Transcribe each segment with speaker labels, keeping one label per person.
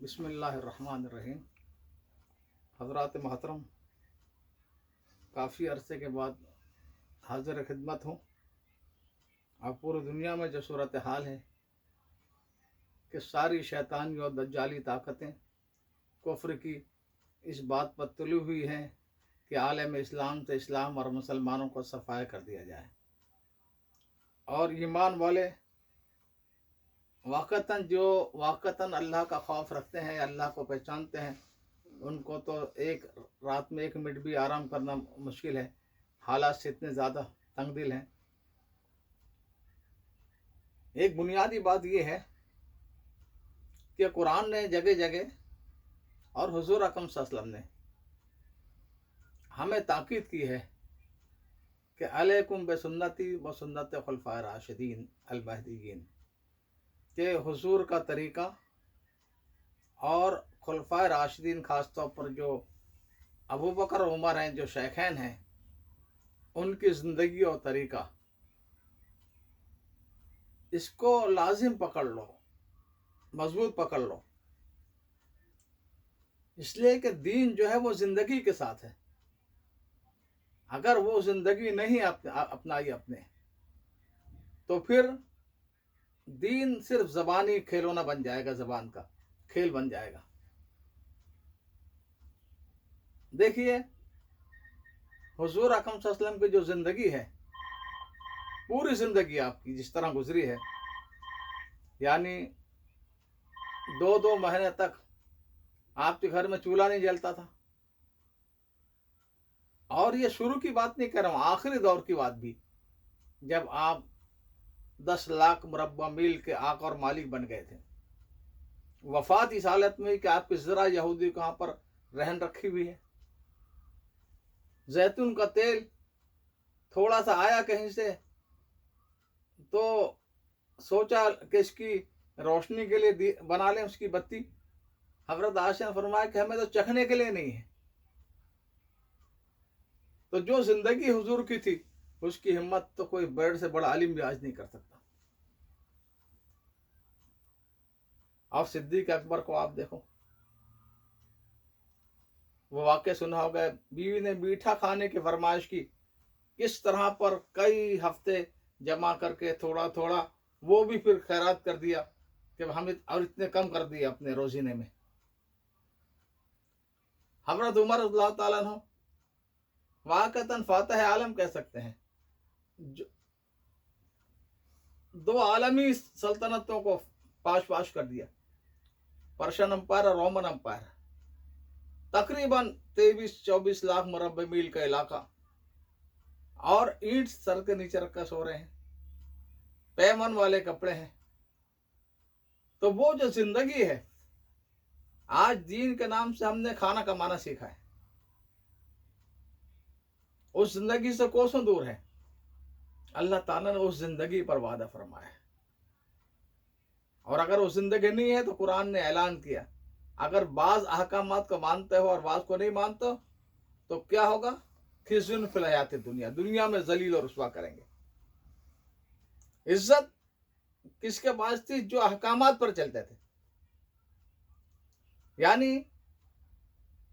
Speaker 1: بسم اللہ الرحمن الرحیم۔ حضرات محترم، کافی عرصے کے بعد حاضر خدمت ہوں۔ اب پوری دنیا میں جو صورتحال ہے کہ ساری شیطانی اور دجالی طاقتیں کفر کی اس بات پر تلی ہوئی ہیں کہ عالم اسلام سے اسلام اور مسلمانوں کو صفایا کر دیا جائے، اور ایمان والے واقعتاً اللہ کا خوف رکھتے ہیں، اللہ کو پہچانتے ہیں، ان کو تو ایک رات میں 1 منٹ بھی آرام کرنا مشکل ہے، حالات سے اتنے زیادہ تنگ دل ہیں۔ ایک بنیادی بات یہ ہے کہ قرآن نے جگہ جگہ اور حضور اکرم صلی اللہ علیہ وسلم نے ہمیں تاکید کی ہے کہ علیکم بسنتی و سنت خلفائے راشدین المہدیین، کہ حضور کا طریقہ اور خلفائے راشدین، خاص طور پر جو ابو بکر و عمر ہیں، جو شیخین ہیں، ان کی زندگی اور طریقہ، اس کو لازم پکڑ لو، مضبوط پکڑ لو، اس لیے کہ دین جو ہے وہ زندگی کے ساتھ ہے۔ اگر وہ زندگی نہیں اپنائی اپنے، تو پھر دین صرف زبانی کھلونا بن جائے گا، زبان کا کھیل بن جائے گا۔ دیکھیے حضور اکرم صلی اللہ علیہ وسلم کی جو زندگی ہے، پوری زندگی آپ کی جس طرح گزری ہے، یعنی 2 مہینے تک آپ کے گھر میں چولہا نہیں جلتا تھا، اور یہ شروع کی بات نہیں کر رہا ہوں، آخری دور کی بات بھی، جب آپ 10 لاکھ مربع میل کے آقا اور مالک بن گئے تھے۔ وفات اس حالت میں کہ آپ کی ذرا یہودی کہاں پر رہن رکھی ہوئی ہے، زیتون کا تیل تھوڑا سا آیا کہیں سے تو سوچا کہ اس کی روشنی کے لیے بنا لیں اس کی بتی۔ حضرت عائشہ نے فرمایا کہ ہمیں تو چکھنے کے لیے نہیں ہے۔ تو جو زندگی حضور کی تھی، اس کی ہمت تو کوئی بڑے سے بڑا عالم بھی آج نہیں کر سکتا۔ اور صدیق اکبر کو آپ دیکھو، وہ واقعہ سنا ہوگا، بیوی نے میٹھا کھانے کی فرمائش کی، کس طرح پر کئی ہفتے جمع کر کے تھوڑا تھوڑا وہ بھی پھر خیرات کر دیا کہ ہم اور اتنے کم کر دیا اپنے روزینے میں۔ حضرت عمر رضی اللہ تعالیٰ عنہ واقعتاً فاتح عالم کہہ سکتے ہیں، 2 عالمی سلطنتوں کو پاش کر دیا، پرشین امپائر اور رومن امپائر، تقریباً 23-24 لاکھ مربع میل کا علاقہ، اور اینٹ سر کے نیچے رکھ کر سو رہے ہیں، پیمن والے کپڑے ہیں۔ تو وہ جو زندگی ہے، آج دین کے نام سے ہم نے کھانا کمانا سیکھا ہے، اس زندگی سے کوسوں دور ہے۔ اللہ تعالیٰ نے اس زندگی پر وعدہ فرمایا ہے، اور اگر وہ زندگی نہیں ہے تو قرآن نے اعلان کیا، اگر بعض احکامات کو مانتے ہو اور بعض کو نہیں مانتے ہو تو کیا ہوگا؟ خزن فی الحیات دنیا، دنیا میں ذلیل اور رسوا کریں گے۔ عزت کس کے پاس تھی؟ جو احکامات پر چلتے تھے، یعنی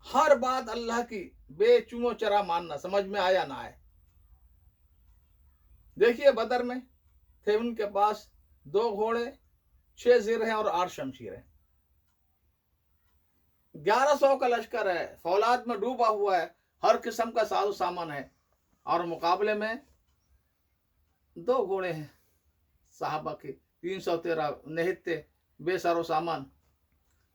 Speaker 1: ہر بات اللہ کی بے چونو چرا ماننا، سمجھ میں آیا نہ آئے۔ دیکھیے بدر میں تھے ان کے پاس 2 گھوڑے، 6 زرہیں اور 8 شمشیریں، 1100 کا لشکر ہے، فولاد میں ڈوبا ہوا ہے، ہر قسم کا ساز و سامان ہے، اور مقابلے میں 2 گھوڑے ہیں صحابہ کی، 313 نہت تھے، بے سر و سامان،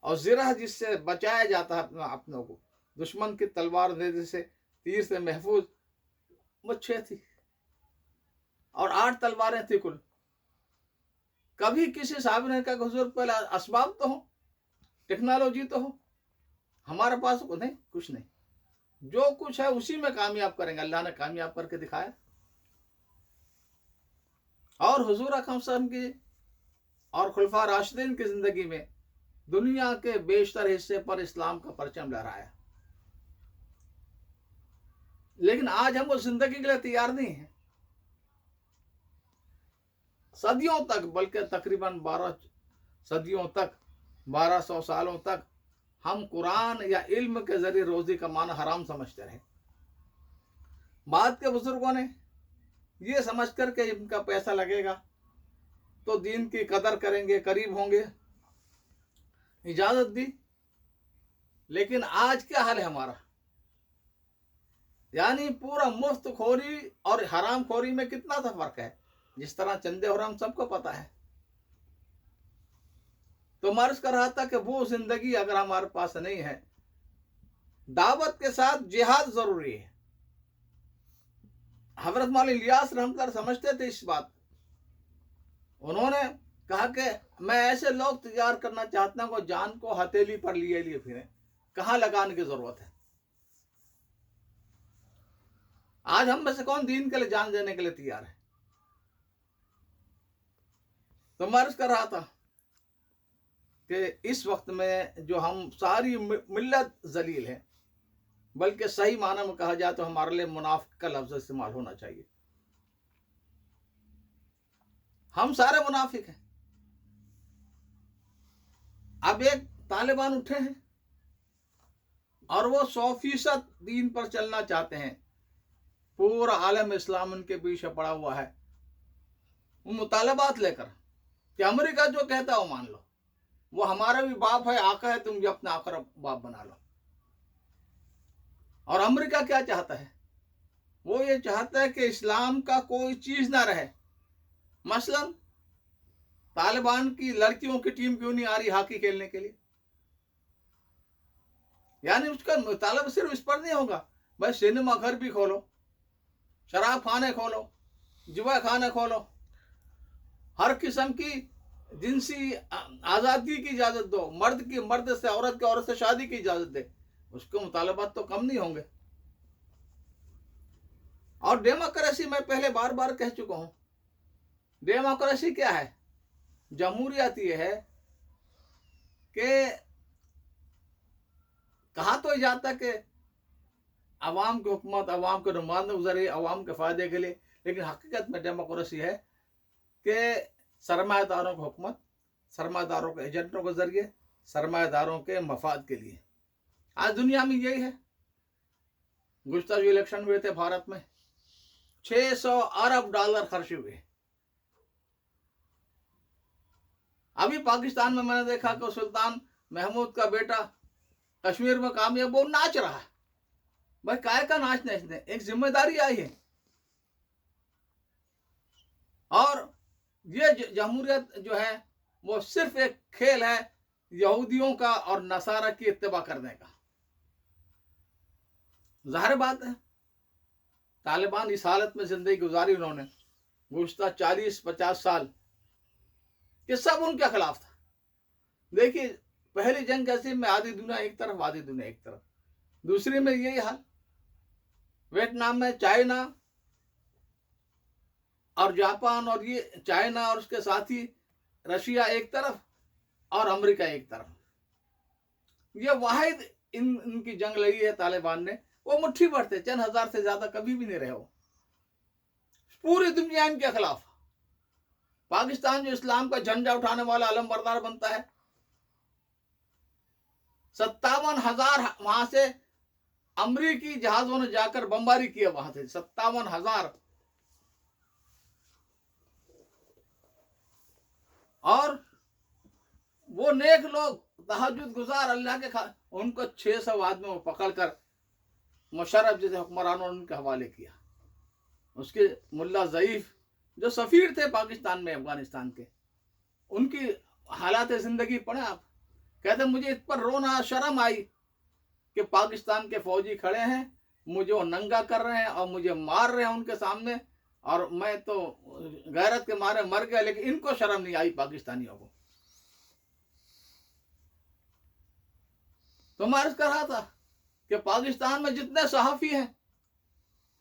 Speaker 1: اور زرہ جس سے بچایا جاتا ہے اپنوں کو دشمن کی تلوار سے، تیر سے محفوظ، وہ 6 تھی، اور 8 تلواریں تھی کل۔ کبھی کسی صحابی نے کہا کہ حضور پہلے اسباب تو ہو، ٹیکنالوجی تو ہو، ہمارے پاس نہیں، کچھ نہیں، جو کچھ ہے اسی میں کامیاب کریں گے۔ اللہ نے کامیاب کر کے دکھایا۔ اور حضور اکرم صلی اللہ علیہ وسلم کی اور خلفائے راشدین کی زندگی میں دنیا کے بیشتر حصے پر اسلام کا پرچم لہرایا، لیکن آج ہم وہ زندگی کے لیے تیار نہیں ہیں۔ صدیوں تک، بلکہ تقریباً 12 صدیوں تک 1200 सालों तक हम कुरान या इल्म के जरिए रोजी कमाना हराम समझते रहे। बाद के बुजुर्गों ने ये समझ कर के इनका पैसा लगेगा तो दीन की कदर करेंगे, करीब होंगे, इजाजत दी। लेकिन आज क्या हाल है हमारा? यानी पूरा मुफ्त खोरी और हराम खोरी में कितना सा फर्क है। जिस तरह चंदे और हम सबको पता है। तो मैं अर्ज कर रहा था कि वो जिंदगी अगर हमारे पास नहीं है, दावत के साथ जिहाद जरूरी है। हजरत मौलाना इलियास रहमतुल्लाह समझते थे इस बात। उन्होंने कहा कि मैं ऐसे लोग तैयार करना चाहता हूं कि जान को हथेली पर लिए लिए फिरे, कहां लगाने की जरूरत है। आज हम में से कौन दीन के लिए जान देने के लिए तैयार है? तो मैं अर्ज कर रहा था कि इस वक्त में जो हम सारी मिल्लत जलील है, बल्कि सही माना में कहा जाए तो हमारे लिए मुनाफिक का लफ्ज इस्तेमाल होना चाहिए। हम सारे मुनाफिक हैं। अब एक तालिबान उठे हैं और वो 100% दीन पर चलना चाहते हैं। पूरा आलम इस्लाम उनके पीछे पड़ा हुआ है। वो मुतालबात लेकर कि अमेरिका जो कहता है वो मान लो, वो हमारा भी बाप है, आका है, तुम भी अपना आखिर बाप बना लो। और अमेरिका क्या चाहता है? वो ये चाहता है कि इस्लाम का कोई चीज ना रहे। मसलन तालिबान की लड़कियों की टीम क्यों नहीं आ रही हॉकी खेलने के लिए? यानी उसका मुतालबा सिर्फ इस पर नहीं होगा, भाई सिनेमा घर भी खोलो, शराब खाने खोलो, जुआ खाने खोलो, हर किस्म की जिनसी आज़ादी की इजाज़त दो, मर्द की मर्द से, औरत के औरत से शादी की इजाज़त दे, उसके मुतालबात तो कम नहीं होंगे। और डेमोक्रेसी मैं पहले बार बार कह चुका हूं, डेमोक्रेसी क्या है? जमहूरियत ये है कि कहा तो जाता कि अवाम की हुकूमत अवाम के नुमाइंदों के जरिए अवाम के फायदे के लिए, लेकिन हकीकत में डेमोक्रेसी है कि सरमायादारों की हुकूमत सरमायादारों के एजेंटों के जरिए सरमायादारों के मफाद के लिए। आज दुनिया में यही है। गुज़श्ता जो इलेक्शन हुए थे भारत में, 600 अरब डॉलर खर्च हुए। अभी पाकिस्तान में मैंने देखा कि सुल्तान महमूद का बेटा कश्मीर में कामयाब, वो नाच रहा है। भाई काय का नाचना? इसने एक जिम्मेदारी आई है। और ये जमहूरियत जो है वो सिर्फ एक खेल है यहूदियों का और नसारा की इत्तिबा करने का। जाहिर बात है तालिबान इस हालत में जिंदगी गुजारी उन्होंने गुज़श्ता 40-50 साल कि सब उनके खिलाफ था। देखिए पहली जंग कैसी में आधी दुनिया एक तरफ, आधी दुनिया एक तरफ। दूसरी में यही हाल, वियतनाम में चाइना और जापान, और ये चाइना और उसके साथी रशिया एक तरफ और अमेरिका एक तरफ। ये वाहिद इनकी जंग लड़ी है तालिबान ने। वो मुट्ठी भर थे, 1000 से ज्यादा कभी भी नहीं रहे हो। पूरी दुनिया इनके खिलाफ। पाकिस्तान जो इस्लाम का झंडा उठाने वाला अलम बरदार बनता है, 57,000 वहां से अमरीकी जहाजों ने जाकर बमबारी किया, वहां से 57,000। और वो नेक लोग तहज्जुद गुजार अल्लाह के उनको 600 आदमियों को पकड़कर मुशर्रफ जैसे हुक्मरानों ने उनके हवाले किया। उसके मुल्ला ज़ईफ जो सफ़ीर थे पाकिस्तान में अफगानिस्तान के, उनकी हालात ज़िंदगी पढ़े आप। कहते मुझे इस पर रोना शर्म आई कि पाकिस्तान के फौजी खड़े हैं, मुझे वो नंगा कर रहे हैं और मुझे मार रहे हैं उनके सामने, और मैं तो गैरत के मारे मर गया, लेकिन इनको शर्म नहीं आई पाकिस्तानियों को। तो मैं अर्ज कर रहा था कि पाकिस्तान में जितने सहाफ़ी हैं,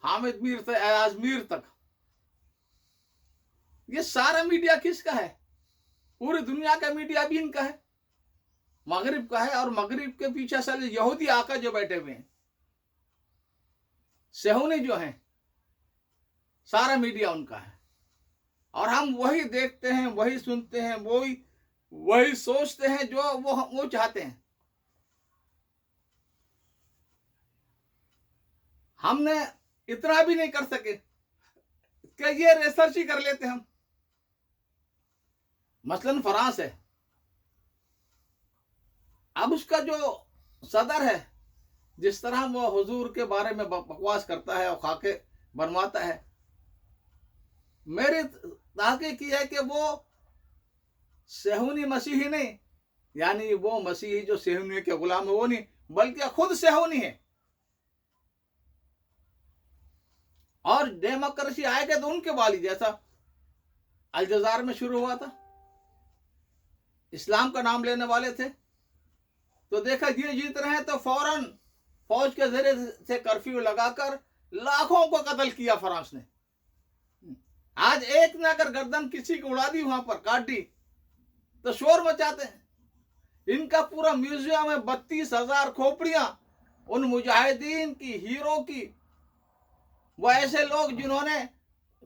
Speaker 1: हामिद मीर से अयाज मीर तक, ये सारा मीडिया किसका है? पूरी दुनिया का मीडिया भी इनका है, मगरिब का है। और मगरिब के पीछे असल यहूदी आका जो बैठे हुए हैं, सेहूनी जो हैं, सारा मीडिया उनका है। और हम वही देखते हैं, वही सुनते हैं, वही वही सोचते हैं जो वो चाहते हैं। हमने इतना भी नहीं कर सके कि ये रिसर्च ही कर लेते हम। मसलन फ्रांस है, अब उसका जो सदर है, जिस तरह वो हुजूर के बारे में बकवास करता है और खाके बनवाता है, मेरी तहकीक की है कि वो सेहूनी मसीही नहीं, यानी वो मसीही जो सेहूनी के गुलाम है वो नहीं, बल्कि खुद सेहूनी है। और डेमोक्रेसी आएगा तो उनके वाली, जैसा अलजायर में शुरू हुआ था, इस्लाम का नाम लेने वाले थे, तो देखा ये जीत रहे हैं तो फौरन फौज के जरिए से कर्फ्यू लगाकर लाखों को कत्ल किया फ्रांस ने। आज एक ने अगर गर्दन किसी को उड़ा दी, वहां पर काट दी, तो शोर मचाते हैं। इनका पूरा म्यूजियम है, 32,000 खोपड़ियां उन मुजाहिदीन की, हीरो की, वो ऐसे लोग जिन्होंने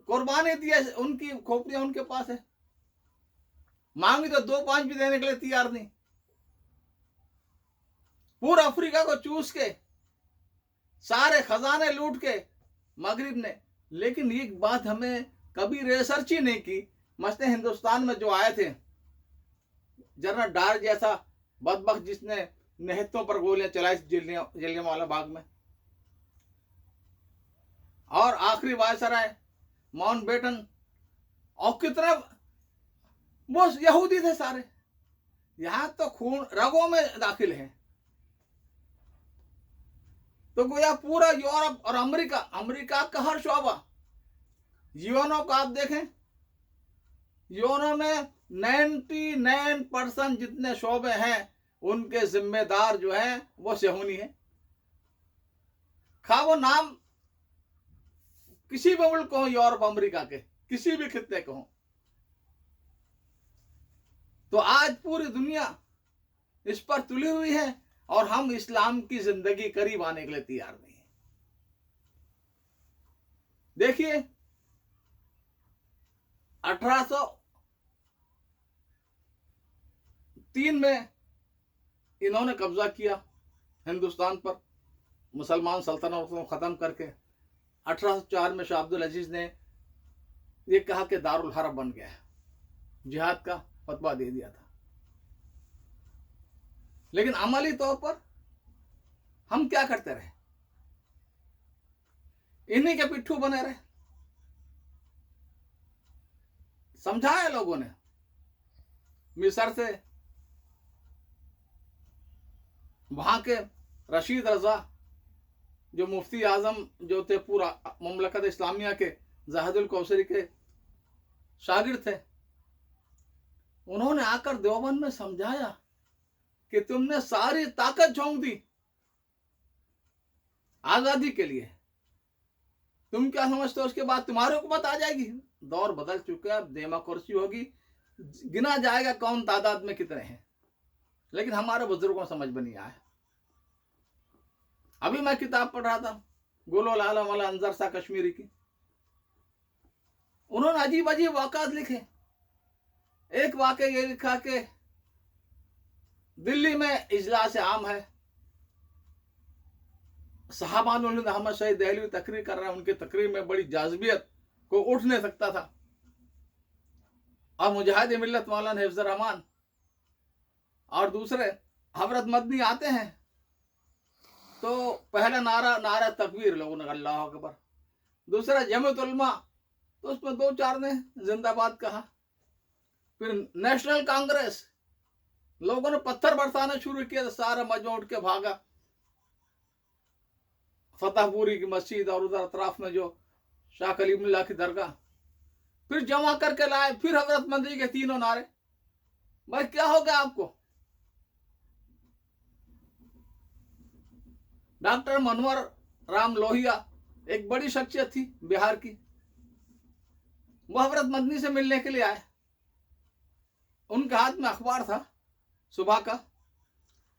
Speaker 1: कुर्बानी दी है, उनकी खोपड़ियां उनके पास है। मांगी तो 2-5 भी देने के लिए तैयार नहीं। पूरा अफ्रीका को चूस के, सारे खजाने लूट के मगरिब ने। लेकिन ये बात हमें कभी रिसर्च ही नहीं की। मसले हिंदुस्तान में जो आए थे, जनरल डार जैसा बदबख्त जिसने निहत्तों पर गोलियां चलाई जलियांवाला बाग में, और आखिरी वायसराय माउंटबेटन, और कितने वो यहूदी थे सारे। यहां तो खून रगों में दाखिल है। तो गोया पूरा यूरोप और अमेरिका का हर शोबा, यूएनओ को आप देखें, यूएनओ में 99% जितने शोबे हैं उनके जिम्मेदार जो हैं वो सेहूनी है। खा वो नाम किसी भी मुल्क को, यूरोप अमेरिका के किसी भी खित्ते को हो, तो आज पूरी दुनिया इस पर तुली हुई है और हम इस्लाम की जिंदगी करीब आने के लिए तैयार नहीं है। देखिए 1803 में इन्होंने कब्जा किया हिंदुस्तान पर, मुसलमान सल्तनत को खत्म करके। 1804 में शाह अब्दुल अजीज ने ये कहा कि दारुल हरब बन गया है, जिहाद का फतवा दे दिया था। लेकिन अमली तौर पर हम क्या करते रहे? इन्हीं के पिट्ठू बने रहे। समझाया लोगों ने, मिस्र से वहां के रशीद रजा जो मुफ्ती आजम जो थे पूरा मुमलकत इस्लामिया के, ज़ाहिदुल कौसरी के शागिर्द थे, उन्होंने आकर देवबंद में समझाया कि तुमने सारी ताकत झोंक दी आजादी के लिए, तुम क्या समझते हो उसके बाद तुम्हारी हुकूमत आ जाएगी? दौर बदल चुका है, अब डेमोक्रेसी होगी, गिना जाएगा कौन तादाद में कितने हैं। लेकिन हमारे बुजुर्गों को समझ में नहीं आया। अभी मैं किताब पढ़ रहा था गुलोल आलम वाला अंजर सा कश्मीरी की, उन्होंने अजीब अजीब वाक़ात लिखे। एक वाक़े ये लिखा कि दिल्ली में इजलास आम है, साहबानुल अहमद शहीद दहलवी तकरीर कर रहे हैं, उनकी तकरीर में बड़ी जाज़बियत को उठ नहीं सकता था, और मुजाहिद मिल्लत मौलाना हिफ्ज़ुर रहमान और दूसरे हजरत मदनी आते हैं, तो पहला नारा तकबीर, लोगों ने अल्लाह अकबर, दूसरा जमीयत उलमा, तो उसमें 2-4 ने जिंदाबाद कहा। फिर नेशनल कांग्रेस, लोगों ने पत्थर बरसाना शुरू किया, तो सारा मजमा उठ के भागा फतेहपुरी की मस्जिद और उधर अतराफ में जो शाह कलीमुल्लाह की दरगाह, फिर जमा करके लाए, फिर हजरत मंदी के 3 नारे। भाई क्या हो गया आपको? डॉक्टर मनोहर राम लोहिया एक बड़ी शख्सियत थी बिहार की, वो हजरत मदनी से मिलने के लिए आए। उनके हाथ में अखबार था सुबह का,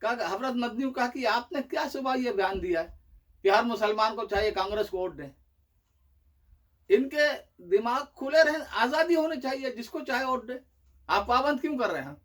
Speaker 1: कहा हजरत मदनी को कहा कि आपने क्या सुबह ये बयान दिया है कि हर मुसलमान को चाहिए कांग्रेस को वोट दें। इनके दिमाग खुले रहे, आजादी होनी चाहिए, जिसको चाहे वोट दे, आप पाबंद क्यों कर रहे हैं?